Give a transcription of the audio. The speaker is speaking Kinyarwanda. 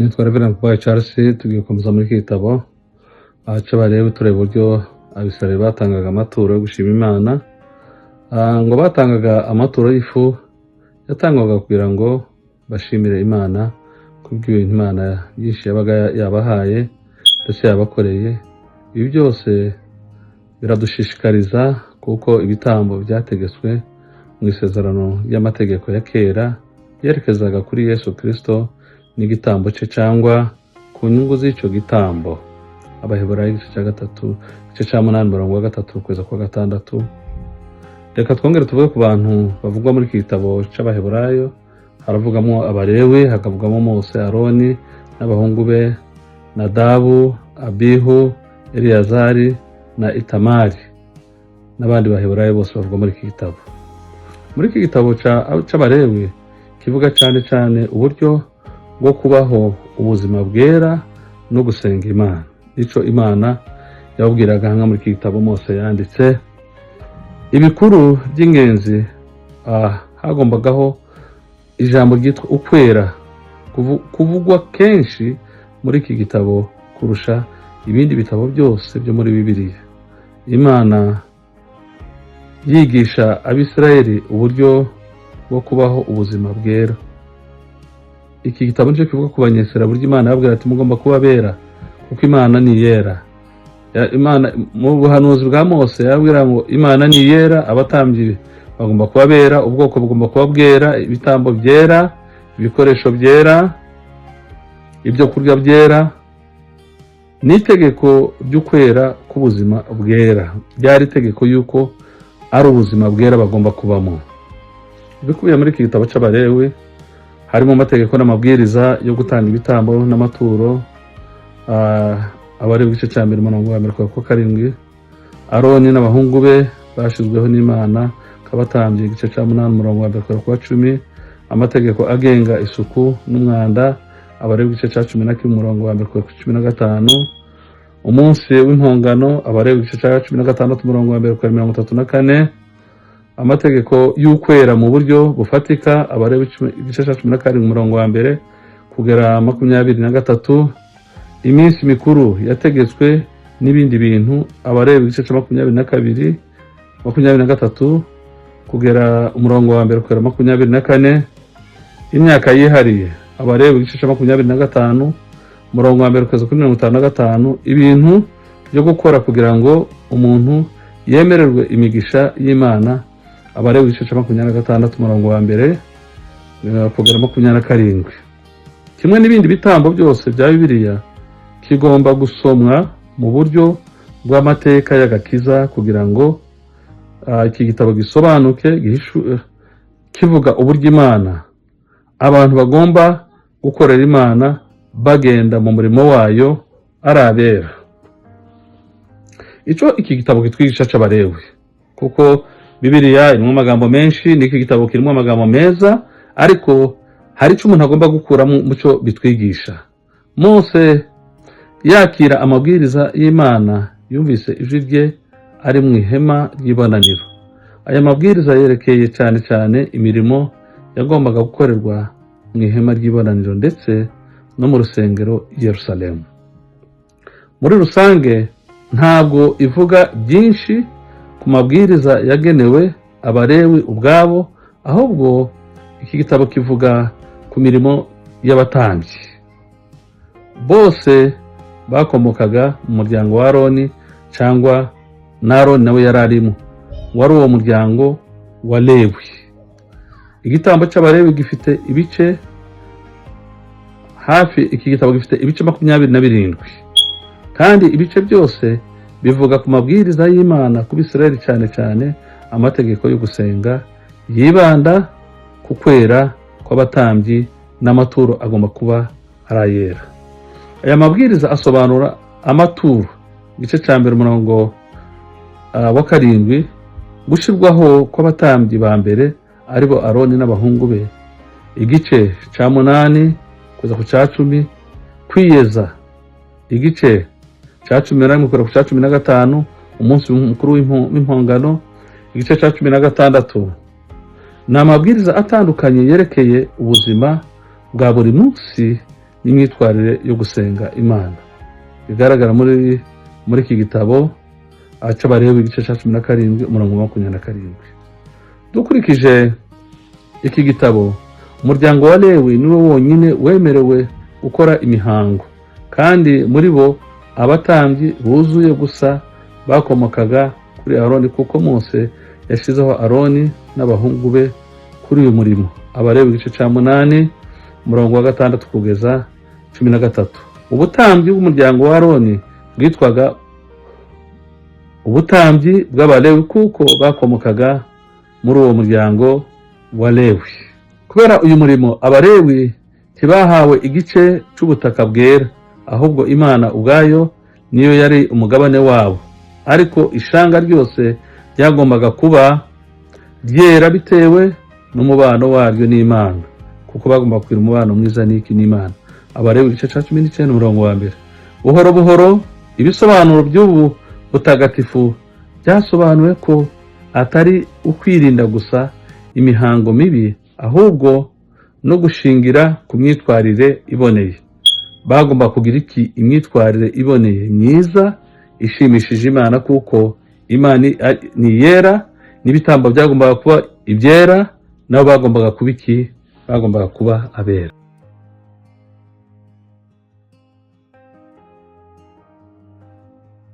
Nitwa Reverend Boy Charles. Tugiye gukomeza muri iki gitabo aca barebe tureba uburyo abisirayeli batangaga amaturo yo gushima Imana. Ngo batangaga amaturo y'ifu yatangwaga kugira ngo bashimire Imana kubw'ibintu Imana byinshi yabaga yabahaye ndetse yabakoreye. Ibi byose biradushishikariza kuko ibitambo byategetswe mu isezerano ry'amategeko ya kera yerekezaga kuri Yesu Kristo n'igitambo cye cyangwa ku nyungu z'icyo gitambo. Abaheburayo igice cya 3 igice cya 8 umurongo wa 3 kugeza ku 6. Reka twongere tuvuge ku bantu bavugwa muri iki gitabo cy'Abaheburayo. Haravugamo Abalewi, hakavugamo Mose, Aroni n'abahungu be Nadabu, Abihu, Eliyazari na Itamari n'abandi Baheburayo bose bavugwa muri iki gitabo. Muri iki gitabo cy'Abalewi kivuga cyane cyane uburyo bwo kubaho ubuzima bwera no gusenga Imana. Ico Imana yabwiraga hanga muri iki gitabo Mose yanditse. Ibikuru by'ingenzi hagombagaho ijambo ryitwa ukwera kuvugwa kenshi muri iki gitabo kurusha ibindi bitabo byose byo muri Bibiliya. Imana yigisha Abisirayeli uburyo bwo kubaho ubuzima bwera. Iki gitabo cyo kivuga ku banyesera buryo Imana yabwira ati mugomba kuba bera kuko Imana ni yera. Imana mu buhanuzi bwa Mose yabwira ngo Imana ni yera, abatambyi bagomba kuba bera, ubwoko bugomba kuba bwera, ibitambo byera, ibikoresho byera, ibyo kurya byera. N'itegeko ry'ukwera k'ubuzima bwera byari itegeko yuko ari ubuzima bwera bagomba kubamo. Bikubiye muri iki gitabo cy'Abalewi harimo amategeko n'amabwiriza yo gutanga ibitambo n'amaturo. Abalewi igice cya 1 umurongo wa 7. Aroni n'abahungu be bashizweho n'Imana kabatambye igice cya 8 umurongo wa 10. Amategeko agenga isuku n'umwanda. Abalewi igice cya 11 umurongo wa 15. Umunsi w'impongano. Abalewi igice cya 16 umurongo wa 34. Amategeko y'ukwera mu buryo bufatika. Abalewi igice cya 17 umurongo wa 1 kugera 23. Iminsi mikuru yategetswe n'ibindi bintu. Abalewi igice cya 22 23 kugera umurongo wa 1 kugera 24. Imyaka yihariye. Abalewi igice cya 25 umurongo wa 1 kugeza kuri 55. Ibintu byo gukora kugira ngo umuntu yemererwe imigisha y'Imana. Abalewi igice cya 26 umurongo wa 1 kugera 27. Kimwe n'ibindi bitambo byose bya Bibiliya kigomba gusomwa mu buryo bw'amateka y'agakiza kugira ngo iki gitabo gisobanuke kivuga uburyo Imana abantu bagomba gukorera Imana bagenda mu murimo wayo ari abera. Ico iki gitabo kitwigisha cy'Abalewi kuko Bibiliya irimo amagambo menshi, n'iki gitabo kirimo amagambo meza, ariko hari icyo umuntu agomba gukura mu cyo bitwigisha. Mose yakira amabwiriza y'Imana yumvise ijwi rye ari mu ihema ry'ibonaniro. Aya mabwiriza yerekeye cyane cyane imirimo yagombaga gukorerwa mu ihema ry'ibonaniro ndetse no mu rusengero i Yerusalemu. Muri rusange ntabwo ivuga byinshi ku mabwiriza yagenewe Abalewi ubwabo, ahubwo iki gitabo kivuga ku mirimo y'abatambyi. Bose bakomokaga mu muryango wa Aroni cyangwa na Aroni nawe yari arimo, wari uwo muryango wa Lewi. Igitambo cy'Abalewi gifite ibice iki gitabo gifite ibice 27 kandi ibice byose bivuga ku mabwiriza y'Imana ku Bisirayeli, cyane cyane amategeko yo gusenga yibanda ku kwera kw'abatambyi n'amaturo agomba kuba arayera. Aya mabwiriza asobanura amaturo igice cya 1 umurongo wa 7 gushirwaho kw'abatambyi ba mbere aribo Aroni n'abahungu be. Igice cya 8 kuza ku cya 10 kwiyeza. Igice cya 11 kugera ku cya 15 umunsi mukuru w'impongano. Igice cya 16 ni amabwiriza atandukanye yerekeye ubuzima bwa buri munsi n'imyitwarire yo gusenga Imana bigaragara muri iki gitabo aca Abalewi igice cya 17 umurongo wa 27. Dukurikije iki gitabo, umuryango wa Lewi niwe wonyine wemerewe gukora imihango, kandi muri bo abatambyi buzuye gusa bakomokaga kuri Aroni, kuko Mose yashizeho Aroni n'abahungu be kuri uyu murimo. Abalewi igice cya 8 umurongo wa 6 kugeza 13. Ubutambyi bw'umuryango wa Aroni bwitwaga ubutambyi bw'Abalewi kuko bakomokaga muri uwo muryango wa Lewi. Kubera uyu murimo, Abalewi ntibahawe igice cy'ubutaka bwera, ahubwo Imana ubwayo niyo yari umugabane wabo, ariko ishanga ryose ryagombaga kuba ryera bitewe n'umubano waryo n'Imana, kuko bagomba kugira umubano mwiza n'Imana. Abalewi igice cya 19 umurongo wa 1. Buhoro buhoro ibisobanuro by'ubu butagatifu byasobanuwe ko atari ukwirinda gusa imihango mibi, ahubwo no gushingira ku myitwarire iboneye. Bagomba kugira imyitwarire iboneye myiza ishimishije Imana, kuko Imana ni yera, n'ibitambo byagombaga kuba ibyera, nabo bagombaga kuba abera.